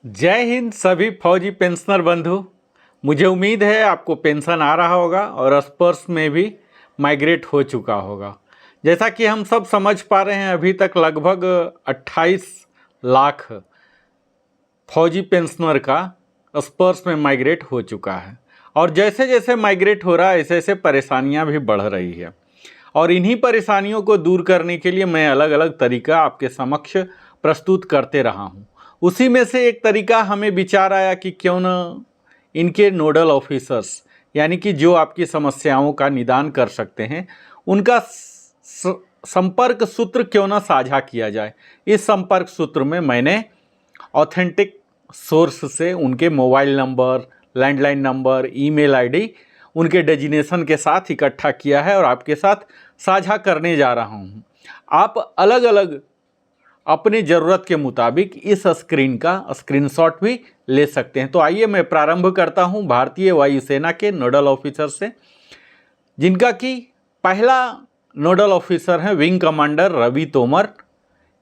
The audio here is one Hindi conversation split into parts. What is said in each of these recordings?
जय हिंद सभी फौजी पेंशनर बंधु। मुझे उम्मीद है आपको पेंशन आ रहा होगा और स्पर्श में भी माइग्रेट हो चुका होगा। जैसा कि हम सब समझ पा रहे हैं, अभी तक लगभग 28 लाख फौजी पेंशनर का स्पर्श में माइग्रेट हो चुका है और जैसे जैसे माइग्रेट हो रहा है ऐसे ऐसे परेशानियां भी बढ़ रही है और इन्हीं परेशानियों को दूर करने के लिए मैं अलग अलग तरीका आपके समक्ष प्रस्तुत करते रहा हूं। उसी में से एक तरीका हमें विचार आया कि क्यों न इनके नोडल ऑफिसर्स यानी कि जो आपकी समस्याओं का निदान कर सकते हैं उनका संपर्क सूत्र क्यों न साझा किया जाए। इस संपर्क सूत्र में मैंने ऑथेंटिक सोर्स से उनके mobile number, landline number, email ID उनके डेजिग्नेशन के साथ इकट्ठा किया है और आपके साथ साझा करने जा रहा हूं। आप अलग अलग अपनी ज़रूरत के मुताबिक इस स्क्रीन का स्क्रीनशॉट भी ले सकते हैं। तो आइए मैं प्रारंभ करता हूं भारतीय वायुसेना के नोडल ऑफिसर से, जिनका कि पहला नोडल ऑफिसर है विंग कमांडर रवि तोमर।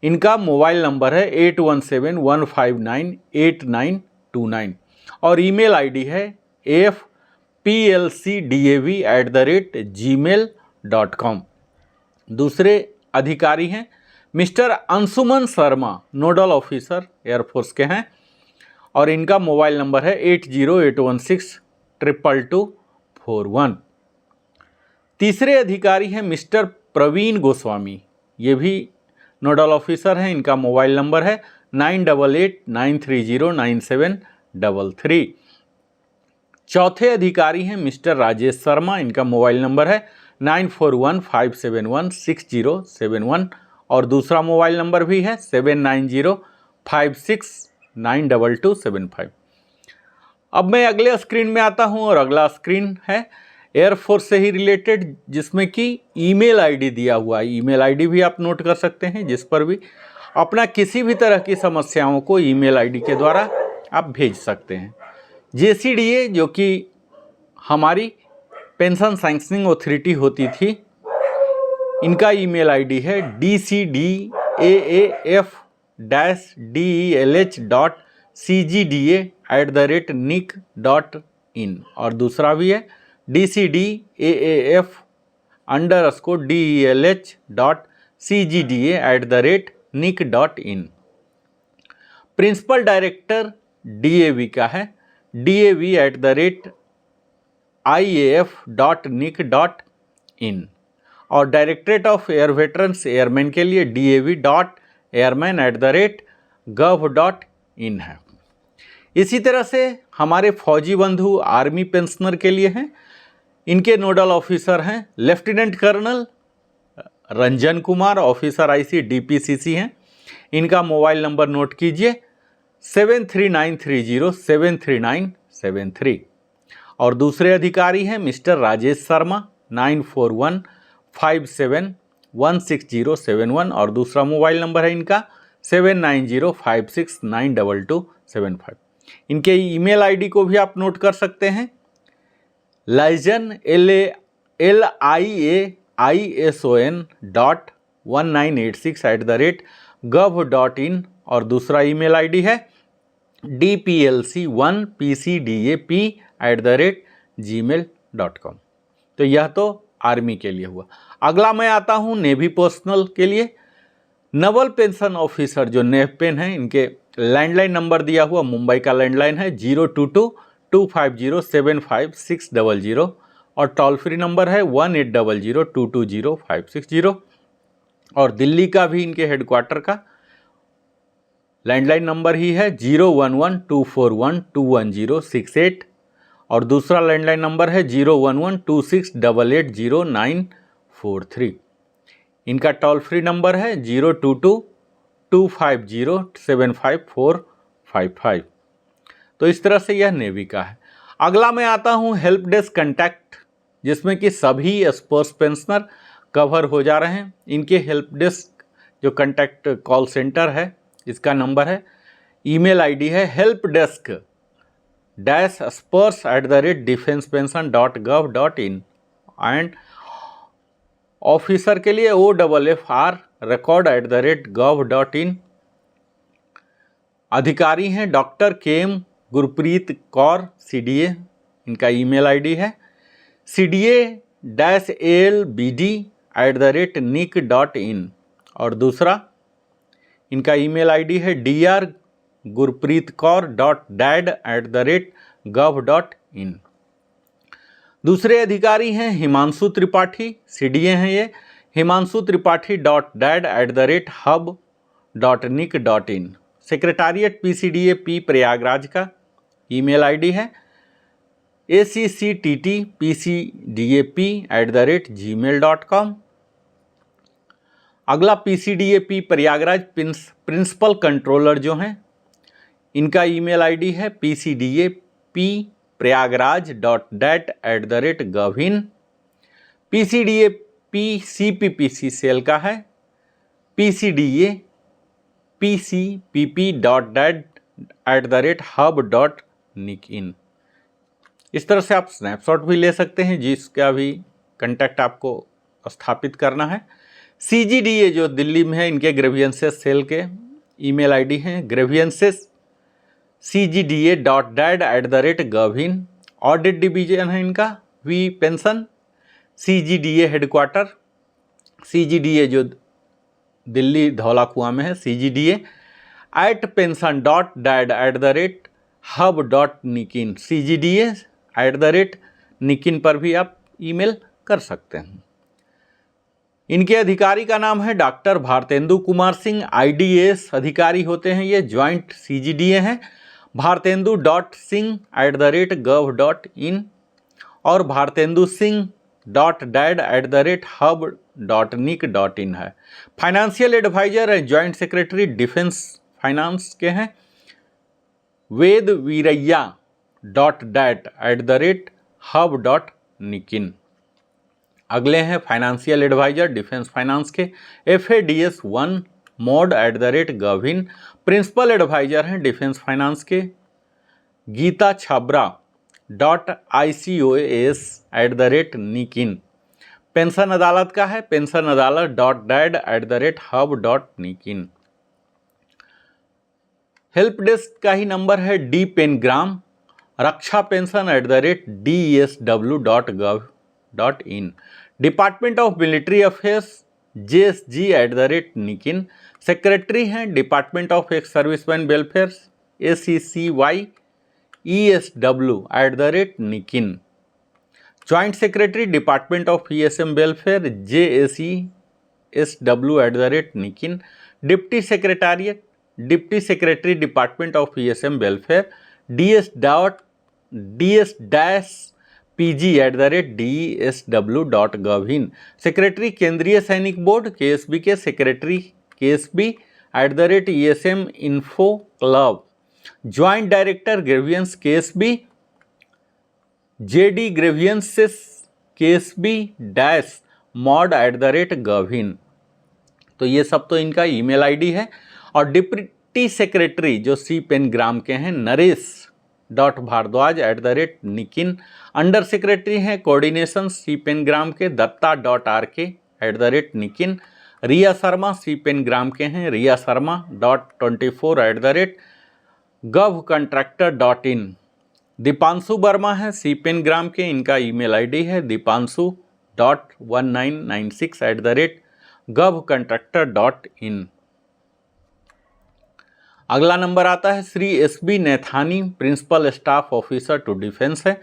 इनका मोबाइल नंबर है 8171598929 और ईमेल आईडी है afplcdav@gmail.com। दूसरे अधिकारी हैं mister Anshuman Sharma, nodal officer air force के हैं और इनका मोबाइल नंबर है 8081622241। तीसरे अधिकारी हैं मिस्टर प्रवीण गोस्वामी, ये भी नोडल ऑफिसर हैं। इनका मोबाइल नंबर है 9889309733। चौथे अधिकारी हैं मिस्टर राजेश शर्मा। इनका मोबाइल नंबर है 9415716071 और दूसरा मोबाइल नंबर भी है 7905692275। अब मैं अगले स्क्रीन में आता हूं और अगला स्क्रीन है एयरफोर्स से ही रिलेटेड, जिसमें कि ईमेल आईडी दिया हुआ है। ईमेल आईडी भी आप नोट कर सकते हैं, जिस पर भी अपना किसी भी तरह की समस्याओं को ईमेल आईडी के द्वारा आप भेज सकते हैं। JCDA जो कि हमारी पेंशन सैंक्शनिंग अथॉरिटी होती थी, इनका ईमेल आईडी है dcdaaf-delh.cgda@nic.in और दूसरा भी है dcdaaf-delh.cgda@nic.in। प्रिंसिपल डायरेक्टर DAV का है dav@iaf.nic.in और directorate of air veterans airman के लिए dav.airman@gov.in है। इसी तरह से हमारे फौजी बंधु आर्मी पेंशनर के लिए हैं। इनके नोडल ऑफिसर हैं lieutenant colonel Ranjan Kumar, officer IC DPCC हैं। इनका मोबाइल नंबर नोट कीजिए 7393073973 और दूसरे अधिकारी हैं मिस्टर राजेश शर्मा 9415716071 और दूसरा मोबाइल नंबर है इनका 7905692275। इनके ईमेल आईडी को भी आप नोट कर सकते हैं लाइजन LAISON.1986@gov.in और दूसरा ईमेल आईडी है dplc1pcdap@gmail.com। तो यह तो आर्मी के लिए हुआ। अगला मैं आता हूं नेवी पर्सनल के लिए। नवल पेंशन ऑफिसर जो नेवपेन है, इनके लैंडलाइन नंबर दिया हुआ मुंबई का लैंडलाइन है 022-250-75600 और टोल फ्री नंबर है 1800-220-560 और दिल्ली का भी इनके हेडक्वार्टर का लैंडलाइन नंबर ही है 0112412106 और दूसरा लैंडलाइन नंबर है 011268800943। इनका टोल फ्री नंबर है 022-250-75455। तो इस तरह से यह नेवी का है। अगला मैं आता हूं हेल्प डेस्क कंटैक्ट, जिसमें कि सभी स्पर्श पेंशनर कवर हो जा रहे हैं। इनके हेल्प डेस्क जो कंटैक्ट कॉल सेंटर है, इसका नंबर है, ईमेल आईडी है helpdesk-spurs@defensepension.gov.in एंड ऑफिसर के लिए OFFR record@gov.in। अधिकारी हैं doctor KM Gurpreet Kaur CDA, इनका ईमेल ID है cda-albd@nic.in। और दूसरा इनका ईमेल ID है drgurpreetkaur.dad@gov.in। दूसरे अधिकारी हैं हिमांशु त्रिपाठी CDA हैं ये, himanshutripathi.dad@hub.nic.in। Secretariat PCDA P Prayagraj का ईमेल ID है accttpcdap@gmail.com। अगला PCDA P Prayagraj principal controller जो हैं, इनका ईमेल ID है pcdap@प्रयागराज.dat@gov.in। PCDA P CPPC सेल का है pcdap.pcpp.dad@hub.nic.in। इस तरह से आप स्नैपशॉट भी ले सकते हैं जिसका भी कंटेक्ट आपको स्थापित करना है। CGDA जो दिल्ली में है, इनके ग्रेवियंसेस सेल के ईमेल ID हैं grievances@cgda.dad@gov.in। ऑडिट डिवीजन है इनका V pension. CGDA headquarter CGDA जो दिल्ली धौला कुआं में है cgda@pension.dad@hub.nic.in। cgda@nic.in पर भी आप ईमेल कर सकते हैं। इनके अधिकारी का नाम है डॉक्टर भारतेंदु कुमार सिंह IDAS अधिकारी होते हैं ये, ज्वाइंट CGDA हैं भारतेंदु.सिंह@gov.in और भारतेंदु.सिंह.dad@hub.nic.in है। फाइनेंशियल एडवाइजर है ज्वाइंट सेक्रेटरी डिफेंस फाइनेंस के हैं vedviraya.dad@hub.nic.in। अगले हैं फाइनेंशियल एडवाइजर डिफेंस फाइनेंस के FADS1mod@gov.in। प्रिंसिपल एडवाइजर हैं डिफेंस फाइनेंस के गीता छाबरा.ICOAS@nic.in। पेंशन अदालत का है पेंशन अदालत.dad@hub.nic.in। हेल्प डेस्क का ही नंबर है D पेनग्राम रक्षा pension@DESW.gov.in। Department of military affairs JSG@nic.in। Secretary हैं department of ex serviceman welfare ACCY ESW@nic.in। Joint secretary department of ESM welfare JACSW@nic.in। Deputy secretary department of ESM welfare DS.PG@DESW.gov.in। Secretary केंद्रीय सैनिक बोर्ड KSB के secretary KSB@ESM info club. Joint director grievance KSB JD grievances KSB-mod@gov.in। तो ये सब तो इनका ईमेल ID है। और डिप्टी सेक्रेटरी जो C पेनग्राम के हैं नरेश.भारद्वाज@nic.in। अंडर सेक्रेटरी हैं कोऑर्डिनेशन C पेनग्राम के दत्ता.RK@nic.in। रिया शर्मा C पेनग्राम के हैं रिया शर्मा.24@govcontractor.in। दीपांशु वर्मा है C पेनग्राम के, इनका ईमेल ID है दीपांशु.1996@govcontractor.in। अगला नंबर आता है Shri SB Naithani principal staff officer to defence है।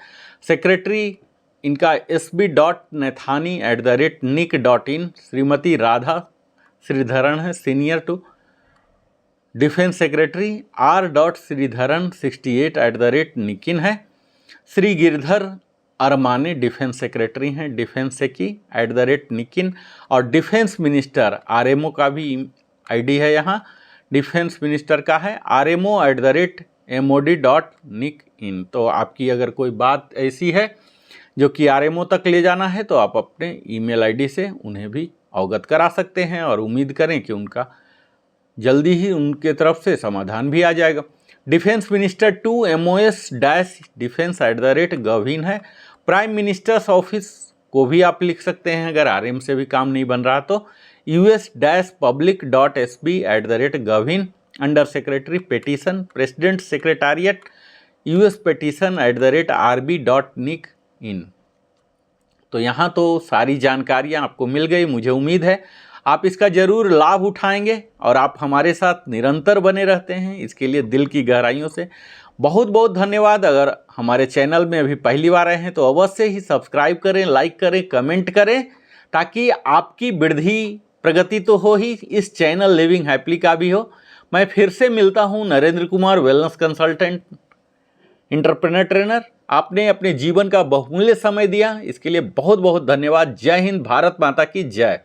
सेक्रेटरी इनका SB.नैथानी@nic.in। श्रीमती राधा श्रीधरन है सीनियर टू डिफेंस सेक्रेटरी R.श्रीधरन68@nic.in है। श्री गिरधर अरमाने डिफेंस सेक्रेटरी हैं डिफेंस सेकी@nic.in। और डिफेंस मिनिस्टर RMO का भी ID है यहाँ, डिफेंस मिनिस्टर का है RMO@mod.nic.in। तो आपकी अगर कोई बात ऐसी है जो कि RMO तक ले जाना है तो आप अपने ईमेल ID से उन्हें भी अवगत करा सकते हैं और उम्मीद करें कि उनका जल्दी ही उनके तरफ से समाधान भी आ जाएगा। डिफेंस मिनिस्टर टू MOS-defense@gov.in है। प्राइम मिनिस्टर्स ऑफिस को भी आप लिख सकते हैं अगर RM से भी काम नहीं बन रहा तो US-public.sb@gov.in। Under secretary petition, president secretariat, US petition@rb.nic.in। तो यहाँ तो सारी जानकारियाँ आपको मिल गई। मुझे उम्मीद है आप इसका ज़रूर लाभ उठाएंगे और आप हमारे साथ निरंतर बने रहते हैं। इसके लिए दिल की गहराइयों से बहुत बहुत धन्यवाद। अगर हमारे चैनल में अभी पहली बार आए हैं तो अवश्य ही सब्सक्राइब करें, लाइक करें, कमेंट करें, ताकि आपकी वृद्धि प्रगति तो हो ही, इस चैनल लिविंग हैप्पीली का भी हो। मैं फिर से मिलता हूँ, Narendra Kumar, wellness consultant, entrepreneur trainer. आपने अपने जीवन का बहुमूल्य समय दिया, इसके लिए बहुत बहुत धन्यवाद। जय हिंद, भारत माता की जय।